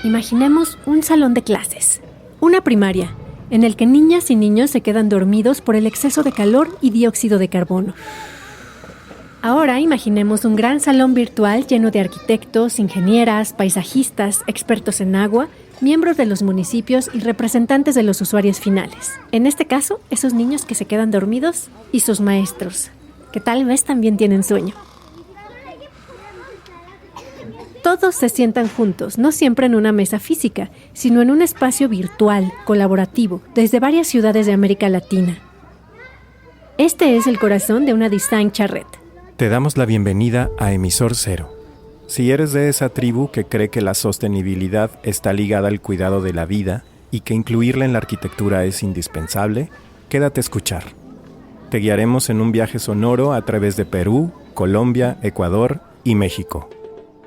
Imaginemos un salón de clases, una primaria, en el que niñas y niños se quedan dormidos por el exceso de calor y dióxido de carbono. Ahora imaginemos un gran salón virtual lleno de arquitectos, ingenieras, paisajistas, expertos en agua, miembros de los municipios y representantes de los usuarios finales. En este caso, esos niños que se quedan dormidos y sus maestros, que tal vez también tienen sueño. Todos se sientan juntos, no siempre en una mesa física, sino en un espacio virtual, colaborativo, desde varias ciudades de América Latina. Este es el corazón de una Design Charrette. Te damos la bienvenida a Emisor Cero. Si eres de esa tribu que cree que la sostenibilidad está ligada al cuidado de la vida y que incluirla en la arquitectura es indispensable, quédate a escuchar. Te guiaremos en un viaje sonoro a través de Perú, Colombia, Ecuador y México.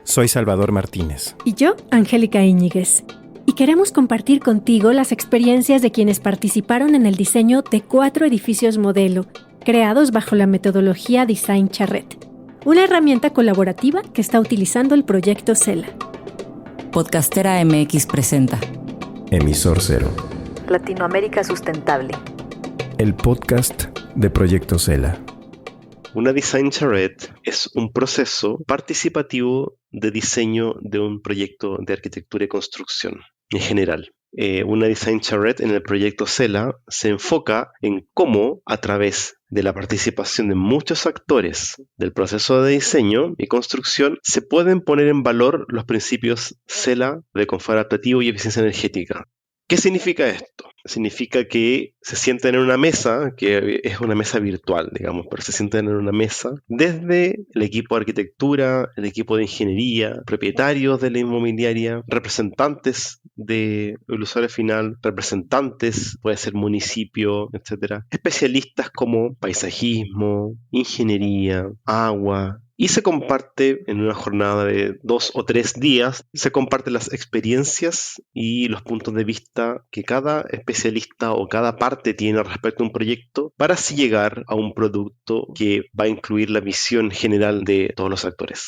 Soy Salvador Martínez. Y yo, Angélica Íñiguez. Y queremos compartir contigo las experiencias de quienes participaron en el diseño de 4 edificios modelo, creados bajo la metodología Design Charrette, una herramienta colaborativa que está utilizando el proyecto Cela. Podcastera MX presenta Emisor Cero. Latinoamérica Sustentable. El podcast de Proyecto Cela. Una Design Charrette es un proceso participativo de diseño de un proyecto de arquitectura y construcción en general. Una Design Charrette en el proyecto Cela se enfoca en cómo, a través de la participación de muchos actores del proceso de diseño y construcción, se pueden poner en valor los principios Cela de confort adaptativo y eficiencia energética. ¿Qué significa esto? Significa que se sientan en una mesa, que es una mesa virtual, digamos, pero se sientan en una mesa desde el equipo de arquitectura, el equipo de ingeniería, propietarios de la inmobiliaria, representantes del usuario final, representantes, puede ser municipio, etcétera, especialistas como paisajismo, ingeniería, agua. Y se comparte en una jornada de 2 o 3 días, se comparten las experiencias y los puntos de vista que cada especialista o cada parte tiene respecto a un proyecto para así llegar a un producto que va a incluir la visión general de todos los actores.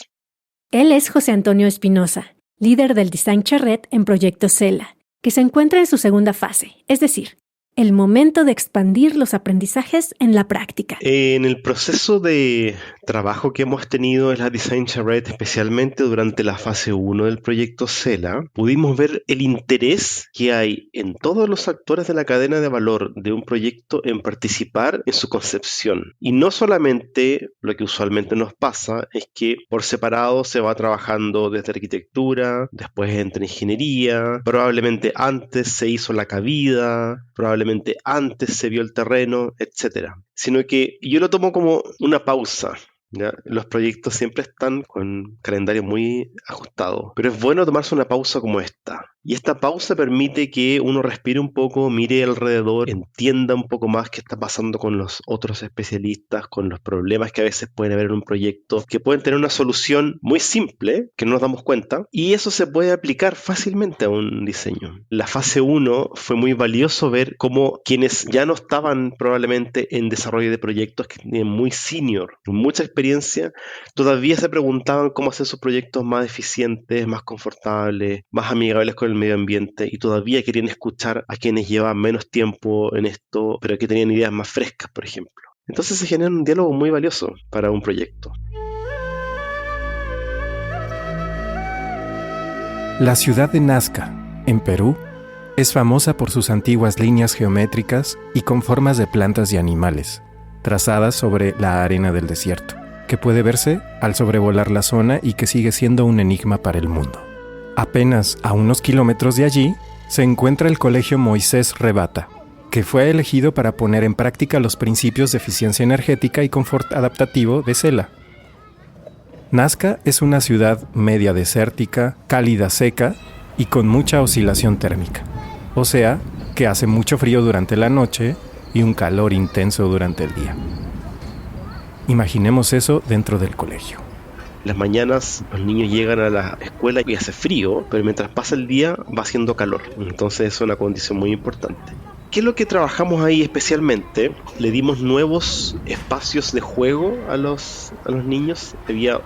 Él es José Antonio Espinosa, líder del Design Charrette en Proyecto Cela, que se encuentra en su segunda fase, es decir, el momento de expandir los aprendizajes en la práctica. En el proceso de trabajo que hemos tenido en la Design Charrette, especialmente durante la fase 1 del proyecto Cela, pudimos ver el interés que hay en todos los actores de la cadena de valor de un proyecto en participar en su concepción. Y no solamente lo que usualmente nos pasa es que por separado se va trabajando desde arquitectura, después entra ingeniería, probablemente antes se hizo la cabida, probablemente antes se vio el terreno, etc. Sino que yo lo tomo como una pausa. ¿Ya? Los proyectos siempre están con calendario muy ajustado, pero es bueno tomarse una pausa como esta. Y esta pausa permite que uno respire un poco, mire alrededor, entienda un poco más qué está pasando con los otros especialistas, con los problemas que a veces pueden haber en un proyecto, que pueden tener una solución muy simple, que no nos damos cuenta, y eso se puede aplicar fácilmente a un diseño. La fase 1 fue muy valioso ver cómo quienes ya no estaban probablemente en desarrollo de proyectos, que tenían muy senior, con mucha experiencia, todavía se preguntaban cómo hacer sus proyectos más eficientes, más confortables, más amigables con el medio ambiente, y todavía querían escuchar a quienes llevaban menos tiempo en esto, pero que tenían ideas más frescas, por ejemplo. Entonces se genera un diálogo muy valioso para un proyecto. La ciudad de Nazca, en Perú, es famosa por sus antiguas líneas geométricas y con formas de plantas y animales, trazadas sobre la arena del desierto, que puede verse al sobrevolar la zona y que sigue siendo un enigma para el mundo. Apenas a unos kilómetros de allí se encuentra el Colegio Moisés Rebata, que fue elegido para poner en práctica los principios de eficiencia energética y confort adaptativo de Cela. Nazca es una ciudad media desértica, cálida seca y con mucha oscilación térmica, o sea, que hace mucho frío durante la noche y un calor intenso durante el día. Imaginemos eso dentro del colegio. Las mañanas los niños llegan a la escuela y hace frío, pero mientras pasa el día va haciendo calor. Entonces es una condición muy importante. ¿Qué es lo que trabajamos ahí especialmente? Le dimos nuevos espacios de juego a los niños. Había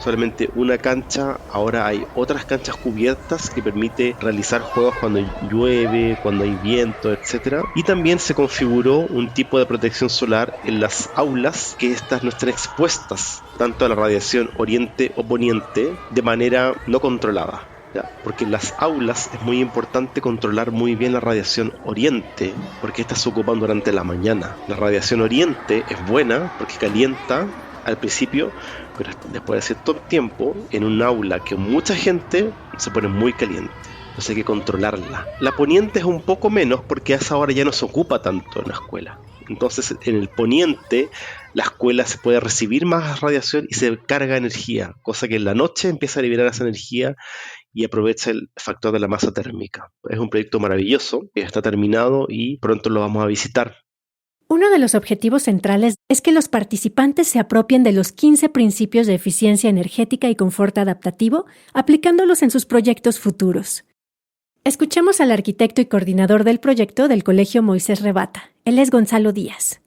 solamente una cancha, ahora hay otras canchas cubiertas que permite realizar juegos cuando llueve, cuando hay viento, etc. Y también se configuró un tipo de protección solar en las aulas, que estas no estén expuestas tanto a la radiación oriente o poniente de manera no controlada. ¿Ya? Porque en las aulas es muy importante controlar muy bien la radiación oriente, porque estas se ocupan durante la mañana. La radiación oriente es buena porque calienta al principio, pero después de cierto tiempo, en un aula que mucha gente se pone muy caliente. Entonces hay que controlarla. La poniente es un poco menos porque a esa hora ya no se ocupa tanto en la escuela. Entonces en el poniente la escuela se puede recibir más radiación y se carga energía, cosa que en la noche empieza a liberar esa energía y aprovecha el factor de la masa térmica. Es un proyecto maravilloso, está terminado y pronto lo vamos a visitar. Uno de los objetivos centrales es que los participantes se apropien de los 15 principios de eficiencia energética y confort adaptativo, aplicándolos en sus proyectos futuros. Escuchemos al arquitecto y coordinador del proyecto del Colegio Moisés Rebata. Él es Gonzalo Díaz.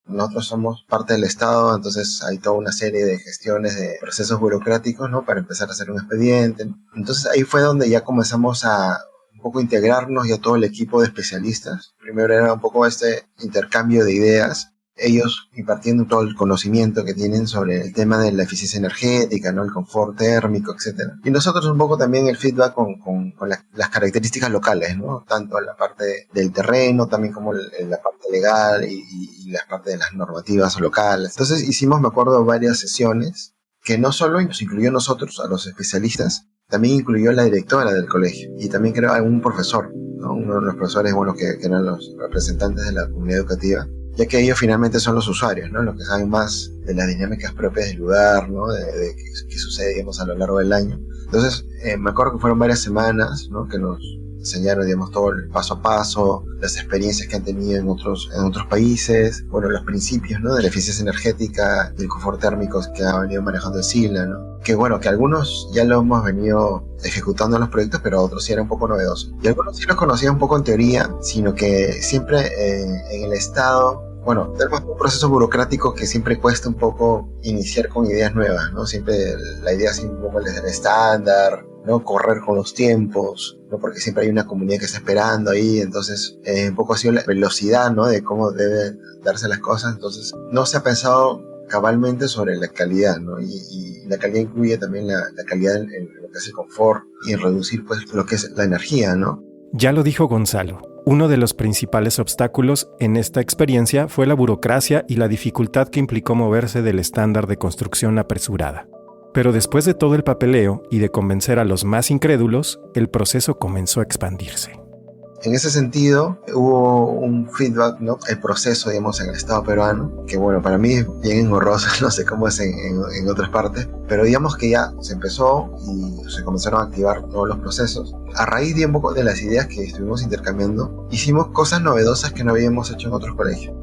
Nosotros somos parte del Estado, entonces hay toda una serie de gestiones, de procesos burocráticos, ¿no? Para empezar a hacer un expediente. Entonces ahí fue donde ya comenzamos a un poco integrarnos ya todo el equipo de especialistas. Primero era un poco este intercambio de ideas, ellos impartiendo todo el conocimiento que tienen sobre el tema de la eficiencia energética, ¿no? El confort térmico, etc. Y nosotros un poco también el feedback con las características locales, ¿no? Tanto la parte del terreno, también como la parte legal y la parte de las normativas locales. Entonces hicimos, me acuerdo, varias sesiones que no solo nos incluyó a nosotros, a los especialistas, también incluyó a la directora del colegio y también creo a un profesor, ¿no? Uno de los profesores, bueno, que eran los representantes de la comunidad educativa, ya que ellos finalmente son los usuarios, ¿no? Los que saben más de las dinámicas propias del lugar, ¿no? De qué sucede, digamos, a lo largo del año. Entonces, me acuerdo que fueron varias semanas, ¿no? Que nos enseñaron, digamos, todo el paso a paso, las experiencias que han tenido en otros países, bueno, los principios, ¿no? De la eficiencia energética y el confort térmico que ha venido manejando el SILA, ¿no? Que bueno, que algunos ya lo hemos venido ejecutando en los proyectos, pero otros sí era un poco novedoso. Y algunos sí los conocía un poco en teoría, sino que siempre en el Estado, bueno, tenemos un proceso burocrático que siempre cuesta un poco iniciar con ideas nuevas, ¿no? Siempre la idea es un poco el estándar, ¿no? Correr con los tiempos, ¿no? Porque siempre hay una comunidad que está esperando ahí, entonces un poco ha sido la velocidad, ¿no? De cómo deben darse las cosas, entonces no se ha pensado cabalmente sobre la calidad, ¿no? Y la calidad incluye también la calidad en lo que es el confort y en reducir, pues, lo que es la energía, ¿no? Ya lo dijo Gonzalo. Uno de los principales obstáculos en esta experiencia fue la burocracia y la dificultad que implicó moverse del estándar de construcción apresurada. Pero después de todo el papeleo y de convencer a los más incrédulos, el proceso comenzó a expandirse. En ese sentido, hubo un feedback, ¿no? El proceso, digamos, en el Estado peruano, que bueno, para mí es bien engorroso, no sé cómo es en otras partes, pero digamos que ya se empezó y se comenzaron a activar todos los procesos. A raíz de un poco de las ideas que estuvimos intercambiando, hicimos cosas novedosas que no habíamos hecho en otros colegios.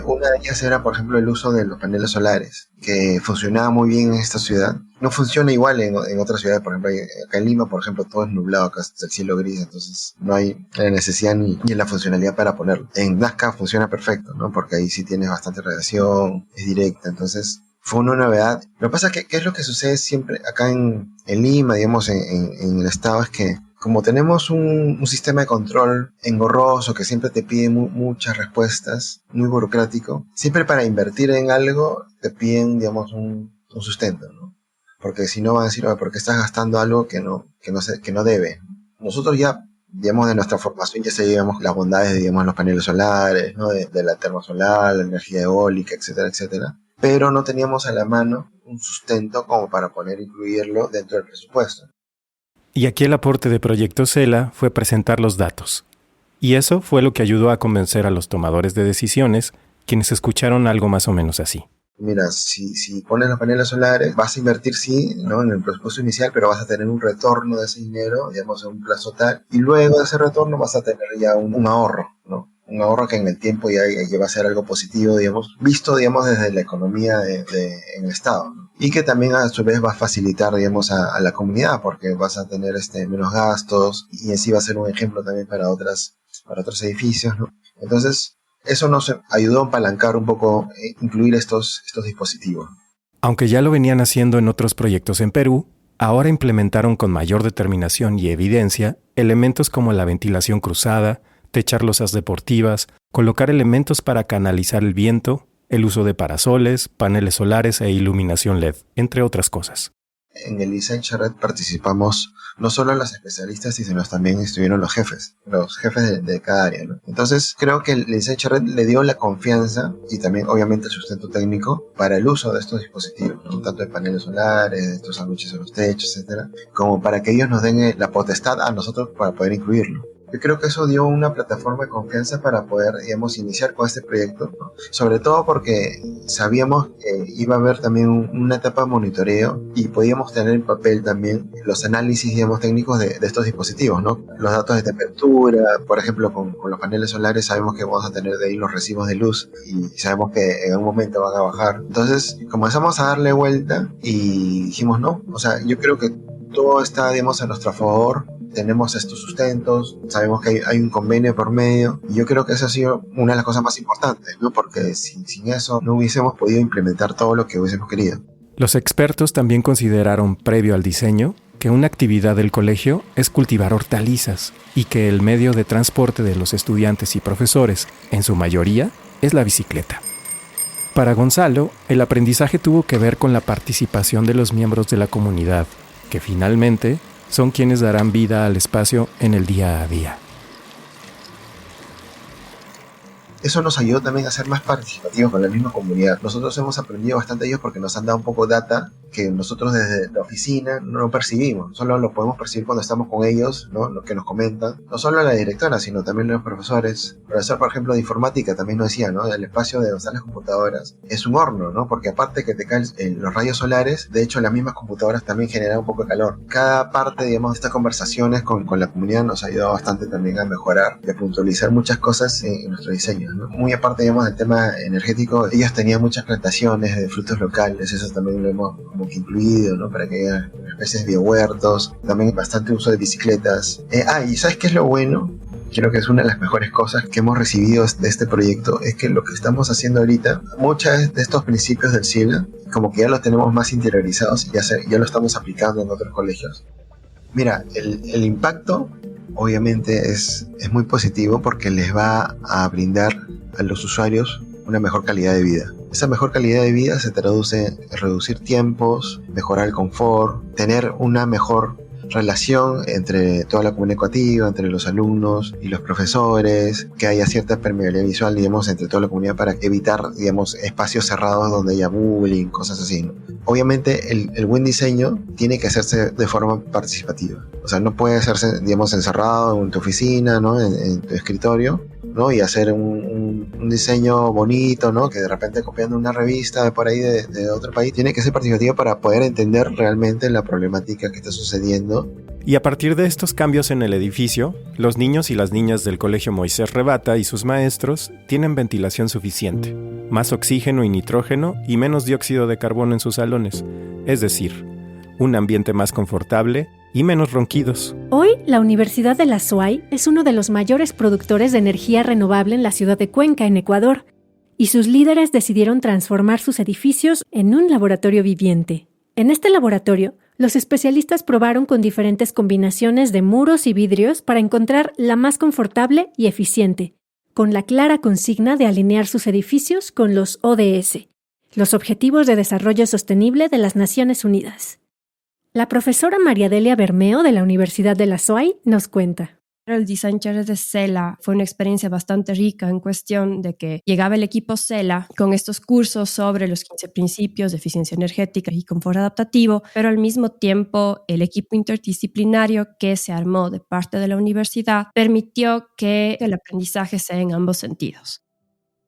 Una de ellas era, por ejemplo, el uso de los paneles solares, que funcionaba muy bien en esta ciudad. No funciona igual en otras ciudades, por ejemplo, acá en Lima, por ejemplo, todo es nublado, acá es el cielo gris, entonces no hay la necesidad ni la funcionalidad para ponerlo. En Nazca funciona perfecto, ¿no? Porque ahí sí tienes bastante radiación, es directa, entonces fue una novedad. Lo que pasa es que, ¿qué es lo que sucede siempre acá en Lima, digamos, en el estado? Es que como tenemos un sistema de control engorroso que siempre te pide muchas respuestas, muy burocrático, siempre para invertir en algo te piden, digamos, un sustento, ¿no? Porque si no van a decir, ¿por qué estás gastando algo que no debe? Nosotros ya, digamos, de nuestra formación ya sabíamos las bondades de, digamos, los paneles solares, ¿no? De la termosolar, la energía eólica, etcétera, etcétera. Pero no teníamos a la mano un sustento como para incluirlo dentro del presupuesto. Y aquí el aporte de Proyecto Cela fue presentar los datos. Y eso fue lo que ayudó a convencer a los tomadores de decisiones, quienes escucharon algo más o menos así. Mira, si pones los paneles solares, vas a invertir, sí, ¿no? En el presupuesto inicial, pero vas a tener un retorno de ese dinero, digamos, en un plazo tal, y luego de ese retorno vas a tener ya un ahorro, ¿no? Un ahorro que en el tiempo ya va a ser algo positivo, digamos, visto, digamos, desde la economía en el Estado, ¿no? Y que también a su vez va a facilitar, digamos, a la comunidad, porque vas a tener menos gastos, y así va a ser un ejemplo también para otros edificios, ¿no? Entonces, eso nos ayudó a apalancar un poco, incluir estos dispositivos. Aunque ya lo venían haciendo en otros proyectos en Perú, ahora implementaron con mayor determinación y evidencia elementos como la ventilación cruzada, techar losas deportivas, colocar elementos para canalizar el viento, el uso de parasoles, paneles solares e iluminación LED, entre otras cosas. En el Design Charrette participamos no solo los especialistas, sino también estuvieron los jefes de cada área, ¿no? Entonces creo que el Design Charrette le dio la confianza y también obviamente el sustento técnico para el uso de estos dispositivos, ¿no? Tanto de paneles solares, de estos sándwiches en los techos, etcétera, como para que ellos nos den la potestad a nosotros para poder incluirlo. Yo creo que eso dio una plataforma de confianza para poder, digamos, iniciar con este proyecto, ¿no? Sobre todo porque sabíamos que iba a haber también una etapa de monitoreo y podíamos tener en papel también los análisis, digamos, técnicos de estos dispositivos, ¿no? Los datos de temperatura, por ejemplo, con los paneles solares sabemos que vamos a tener de ahí los recibos de luz y sabemos que en algún momento van a bajar. Entonces, comenzamos a darle vuelta y dijimos, no, o sea, yo creo que todo está, digamos, a nuestro favor. Tenemos estos sustentos, sabemos que hay un convenio por medio, y yo creo que esa ha sido una de las cosas más importantes, ¿no? Porque sin eso no hubiésemos podido implementar todo lo que hubiésemos querido. Los expertos también consideraron, previo al diseño, que una actividad del colegio es cultivar hortalizas y que el medio de transporte de los estudiantes y profesores, en su mayoría, es la bicicleta. Para Gonzalo, el aprendizaje tuvo que ver con la participación de los miembros de la comunidad, que finalmente son quienes darán vida al espacio en el día a día. Eso nos ayudó también a ser más participativos con la misma comunidad. Nosotros hemos aprendido bastante de ellos porque nos han dado un poco de data que nosotros desde la oficina no percibimos. Solo lo podemos percibir cuando estamos con ellos, ¿no? Lo que nos comentan. No solo la directora, sino también los profesores. El profesor, por ejemplo, de informática también nos decía, ¿no? El espacio de usar las computadoras es un horno, ¿no? Porque aparte que te caen los rayos solares, de hecho las mismas computadoras también generan un poco de calor. Cada parte, digamos, de estas conversaciones con la comunidad nos ha ayudado bastante también a mejorar y a puntualizar muchas cosas en nuestro diseño, ¿no? Muy aparte, digamos, del tema energético, ellos tenían muchas plantaciones de frutos locales, eso también lo hemos como que incluido, ¿no? Para que haya especies de biohuertos, también bastante uso de bicicletas. Y ¿sabes qué es lo bueno? Creo que es una de las mejores cosas que hemos recibido de este proyecto, es que lo que estamos haciendo ahorita, muchos de estos principios del CIELA, como que ya los tenemos más interiorizados y ya lo estamos aplicando en otros colegios. Mira, el impacto obviamente es muy positivo porque les va a brindar a los usuarios una mejor calidad de vida. Esa mejor calidad de vida se traduce en reducir tiempos, mejorar el confort, tener una mejor relación entre toda la comunidad educativa, entre los alumnos y los profesores, que haya cierta permeabilidad visual, digamos, entre toda la comunidad para evitar, digamos, espacios cerrados donde haya bullying, cosas así, ¿no? Obviamente el buen diseño tiene que hacerse de forma participativa. O sea, no puede hacerse, digamos, encerrado en tu oficina, ¿no? En tu escritorio, ¿no? Y hacer un diseño bonito, ¿no? Que de repente copiando una revista de por ahí de otro país. Tiene que ser participativo para poder entender realmente la problemática que está sucediendo. Y a partir de estos cambios en el edificio, los niños y las niñas del Colegio Moisés Rebata y sus maestros tienen ventilación suficiente, más oxígeno y nitrógeno y menos dióxido de carbono en sus salones, es decir, un ambiente más confortable y menos ronquidos. Hoy, la Universidad de la SUAY es uno de los mayores productores de energía renovable en la ciudad de Cuenca, en Ecuador, y sus líderes decidieron transformar sus edificios en un laboratorio viviente. En este laboratorio, los especialistas probaron con diferentes combinaciones de muros y vidrios para encontrar la más confortable y eficiente, con la clara consigna de alinear sus edificios con los ODS, los Objetivos de Desarrollo Sostenible de las Naciones Unidas. La profesora María Delia Bermeo de la Universidad de la SUAY nos cuenta. El Design Charrette de CELA fue una experiencia bastante rica en cuestión de que llegaba el equipo CELA con estos cursos sobre los 15 principios de eficiencia energética y confort adaptativo, pero al mismo tiempo el equipo interdisciplinario que se armó de parte de la universidad permitió que el aprendizaje sea en ambos sentidos.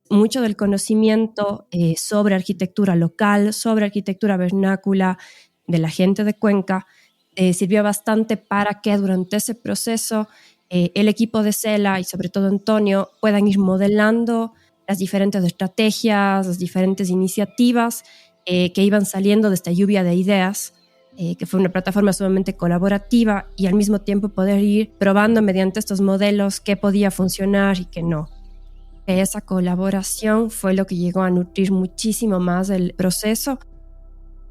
Mucho del conocimiento sobre arquitectura local, sobre arquitectura vernácula de la gente de Cuenca sirvió bastante para que durante ese proceso el equipo de CELA y sobre todo Antonio puedan ir modelando las diferentes estrategias, las diferentes iniciativas que iban saliendo de esta lluvia de ideas, que fue una plataforma sumamente colaborativa y al mismo tiempo poder ir probando mediante estos modelos qué podía funcionar y qué no. Esa colaboración fue lo que llegó a nutrir muchísimo más el proceso.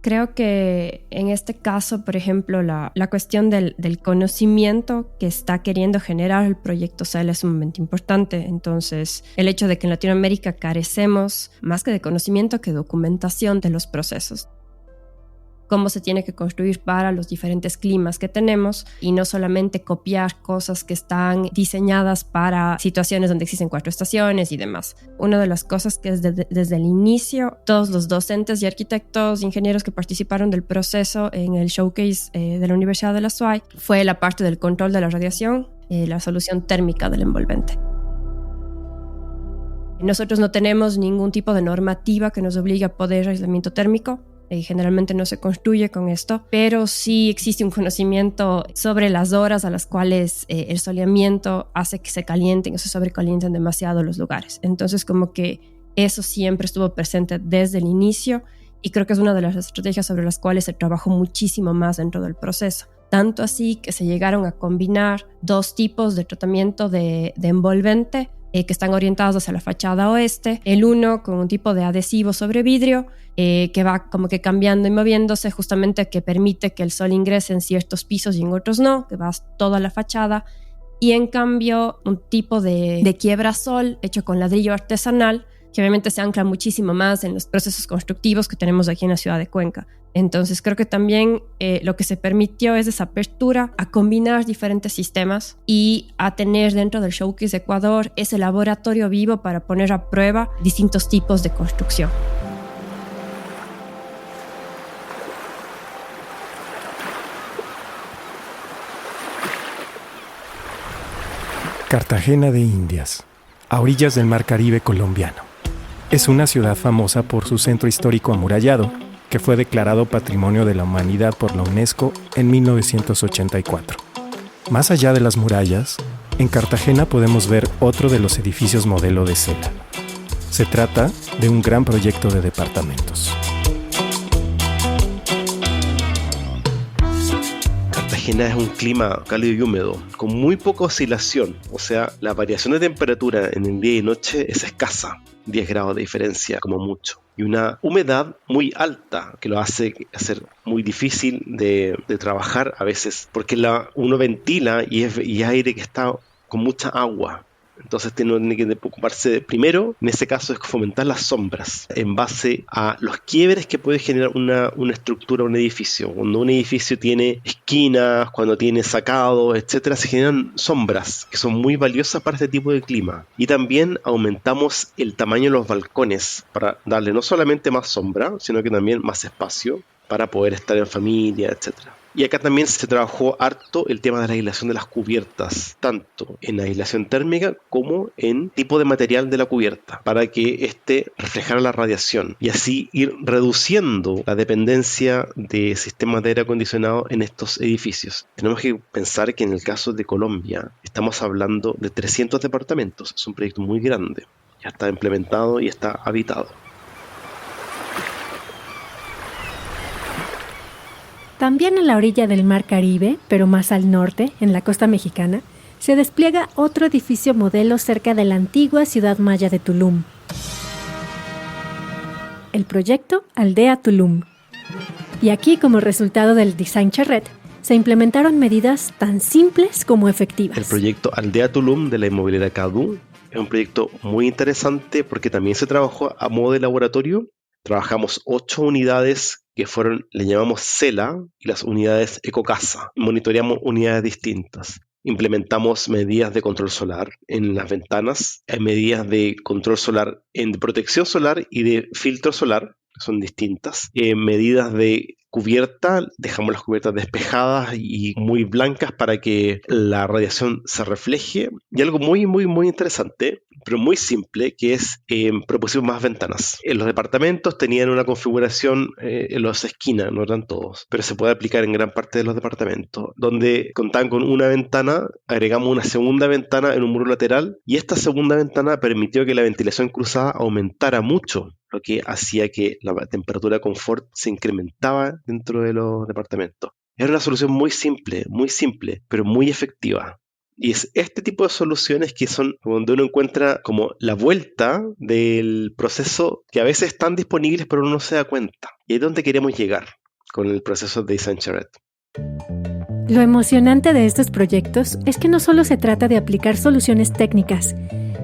Creo que en este caso, por ejemplo, la cuestión del conocimiento que está queriendo generar el proyecto CELA es sumamente importante. Entonces, el hecho de que en Latinoamérica carecemos más que de conocimiento que documentación de los procesos. Cómo se tiene que construir para los diferentes climas que tenemos y no solamente copiar cosas que están diseñadas para situaciones donde existen 4 estaciones y demás. Una de las cosas que desde el inicio, todos los docentes y arquitectos, ingenieros que participaron del proceso en el showcase de la Universidad de la SUAY fue la parte del control de la radiación, la solución térmica del envolvente. Nosotros no tenemos ningún tipo de normativa que nos obligue a poder aislamiento térmico. Generalmente no se construye con esto, pero sí existe un conocimiento sobre las horas a las cuales el soleamiento hace que se calienten o se sobrecalienten demasiado los lugares. Entonces, como que eso siempre estuvo presente desde el inicio y creo que es una de las estrategias sobre las cuales se trabajó muchísimo más dentro del proceso. Tanto así que se llegaron a combinar 2 tipos de tratamiento de envolvente que están orientados hacia la fachada oeste. El uno con un tipo de adhesivo sobre vidrio que va como que cambiando y moviéndose, justamente que permite que el sol ingrese en ciertos pisos y en otros no, que va toda la fachada. Y en cambio un tipo de quiebra-sol hecho con ladrillo artesanal, que obviamente se ancla muchísimo más en los procesos constructivos que tenemos aquí en la ciudad de Cuenca. Entonces creo que también lo que se permitió es esa apertura a combinar diferentes sistemas y a tener dentro del Showcase Ecuador ese laboratorio vivo para poner a prueba distintos tipos de construcción. Cartagena de Indias, a orillas del Mar Caribe colombiano. Es una ciudad famosa por su centro histórico amurallado, que fue declarado Patrimonio de la Humanidad por la UNESCO en 1984. Más allá de las murallas, en Cartagena podemos ver otro de los edificios modelo de CELA. Se trata de un gran proyecto de departamentos. Cartagena es un clima cálido y húmedo, con muy poca oscilación, o sea, la variación de temperatura en el día y noche es escasa, 10 grados de diferencia como mucho, y una humedad muy alta que lo hace ser muy difícil de trabajar a veces, porque uno ventila y es aire que está con mucha agua. Entonces tiene que preocuparse primero, en ese caso, es fomentar las sombras en base a los quiebres que puede generar una estructura, un edificio. Cuando un edificio tiene esquinas, cuando tiene sacados, etcétera, se generan sombras que son muy valiosas para este tipo de clima. Y también aumentamos el tamaño de los balcones para darle no solamente más sombra, sino que también más espacio para poder estar en familia, etcétera. Y acá también se trabajó harto el tema de la aislación de las cubiertas, tanto en aislación térmica como en tipo de material de la cubierta, para que éste reflejara la radiación y así ir reduciendo la dependencia de sistemas de aire acondicionado en estos edificios. Tenemos que pensar que en el caso de Colombia estamos hablando de 300 departamentos, es un proyecto muy grande, ya está implementado y está habitado. También en la orilla del Mar Caribe, pero más al norte, en la costa mexicana, se despliega otro edificio modelo cerca de la antigua ciudad maya de Tulum. El proyecto Aldea Tulum. Y aquí, como resultado del Design Charrette, se implementaron medidas tan simples como efectivas. El proyecto Aldea Tulum de la inmobiliaria Cadu es un proyecto muy interesante porque también se trabajó a modo de laboratorio. Trabajamos 8 unidades que fueron, le llamamos CELA, y las unidades Ecocasa. Monitoreamos unidades distintas. Implementamos medidas de control solar en las ventanas. Hay medidas de control solar de protección solar y de filtro solar, que son distintas. Medidas de cubierta, dejamos las cubiertas despejadas y muy blancas para que la radiación se refleje. Y algo muy, muy, muy interesante, pero muy simple, que es propusimos más ventanas. En los departamentos tenían una configuración en las esquinas, no eran todos, pero se puede aplicar en gran parte de los departamentos, donde contaban con una ventana, agregamos una segunda ventana en un muro lateral y esta segunda ventana permitió que la ventilación cruzada aumentara mucho, lo que hacía que la temperatura de confort se incrementaba dentro de los departamentos. Era una solución muy simple, pero muy efectiva. Y es este tipo de soluciones que son donde uno encuentra como la vuelta del proceso que a veces están disponibles pero uno no se da cuenta. Y ahí es donde queremos llegar. con el proceso de Design Charrette. Lo emocionante de estos proyectos es que no solo se trata de aplicar soluciones técnicas,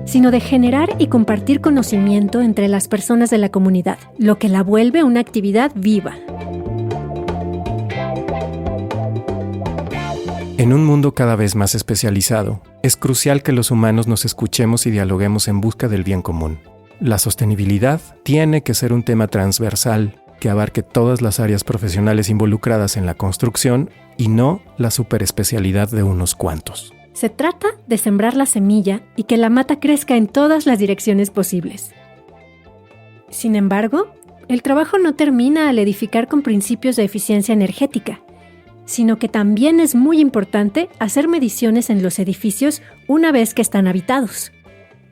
sino de generar y compartir conocimiento entre las personas de la comunidad, lo que la vuelve una actividad viva. En un mundo cada vez más especializado, es crucial que los humanos nos escuchemos y dialoguemos en busca del bien común. La sostenibilidad tiene que ser un tema transversal que abarque todas las áreas profesionales involucradas en la construcción y no la superespecialidad de unos cuantos. Se trata de sembrar la semilla y que la mata crezca en todas las direcciones posibles. Sin embargo, el trabajo no termina al edificar con principios de eficiencia energética, sino que también es muy importante hacer mediciones en los edificios una vez que están habitados.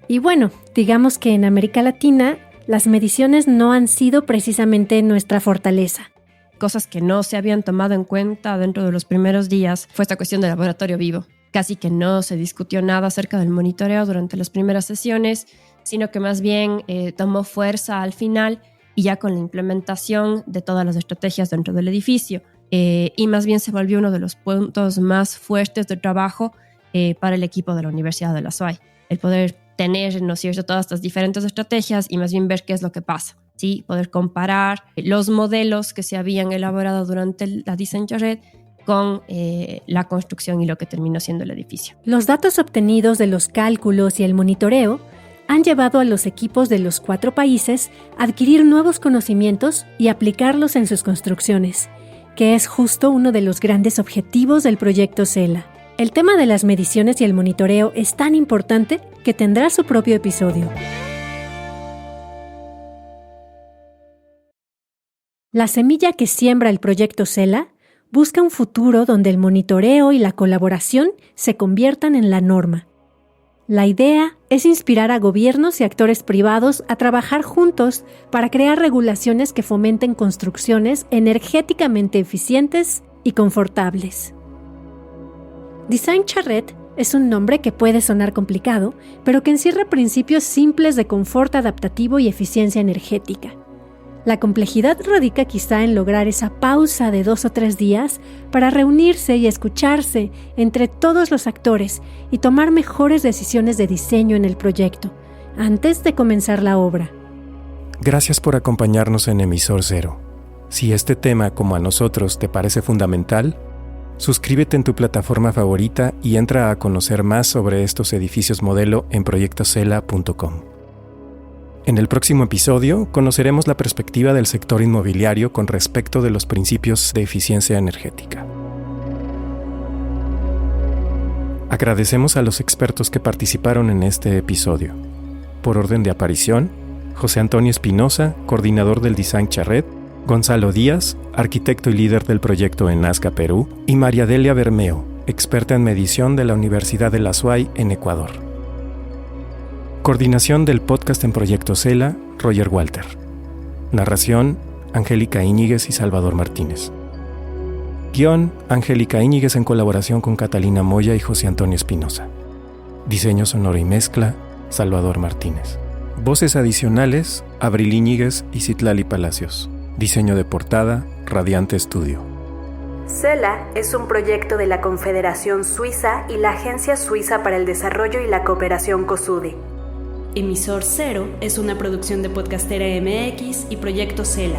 Y bueno, digamos que en América Latina, las mediciones no han sido precisamente nuestra fortaleza. Cosas que no se habían tomado en cuenta dentro de los primeros días fue esta cuestión del laboratorio vivo. Casi que no se discutió nada acerca del monitoreo durante las primeras sesiones, sino que más bien tomó fuerza al final y ya con la implementación de todas las estrategias dentro del edificio. Y más bien se volvió uno de los puntos más fuertes de trabajo para el equipo de la Universidad de la SUAY. El poder tener, ¿no es cierto?, todas estas diferentes estrategias y más bien ver qué es lo que pasa, ¿sí? Poder comparar los modelos que se habían elaborado durante la Design Charrette con la construcción y lo que terminó siendo el edificio. Los datos obtenidos de los cálculos y el monitoreo han llevado a los equipos de los 4 países a adquirir nuevos conocimientos y aplicarlos en sus construcciones, que es justo uno de los grandes objetivos del proyecto CELA. El tema de las mediciones y el monitoreo es tan importante que tendrá su propio episodio. La semilla que siembra el proyecto CELA busca un futuro donde el monitoreo y la colaboración se conviertan en la norma. La idea es inspirar a gobiernos y actores privados a trabajar juntos para crear regulaciones que fomenten construcciones energéticamente eficientes y confortables. Design Charrette es un nombre que puede sonar complicado, pero que encierra principios simples de confort adaptativo y eficiencia energética. La complejidad radica quizá en lograr esa pausa de 2 o 3 días para reunirse y escucharse entre todos los actores y tomar mejores decisiones de diseño en el proyecto, antes de comenzar la obra. Gracias por acompañarnos en Emisor Cero. Si este tema, como a nosotros, te parece fundamental, suscríbete en tu plataforma favorita y entra a conocer más sobre estos edificios modelo en proyectocela.com. En el próximo episodio conoceremos la perspectiva del sector inmobiliario con respecto de los principios de eficiencia energética. Agradecemos a los expertos que participaron en este episodio. Por orden de aparición, José Antonio Espinosa, coordinador del Design Charrette, Gonzalo Díaz, arquitecto y líder del proyecto en Nazca, Perú, y María Delia Bermeo, experta en medición de la Universidad de la SUAY en Ecuador. Coordinación del podcast en Proyecto CELA, Roger Walter. Narración, Angélica Íñiguez y Salvador Martínez. Guión, Angélica Íñiguez en colaboración con Catalina Moya y José Antonio Espinosa. Diseño sonoro y mezcla, Salvador Martínez. Voces adicionales, Abril Íñiguez y Citlali Palacios. Diseño de portada, Radiante Estudio. CELA es un proyecto de la Confederación Suiza y la Agencia Suiza para el Desarrollo y la Cooperación COSUDE. Emisor Cero es una producción de Podcastera MX y Proyecto CELA.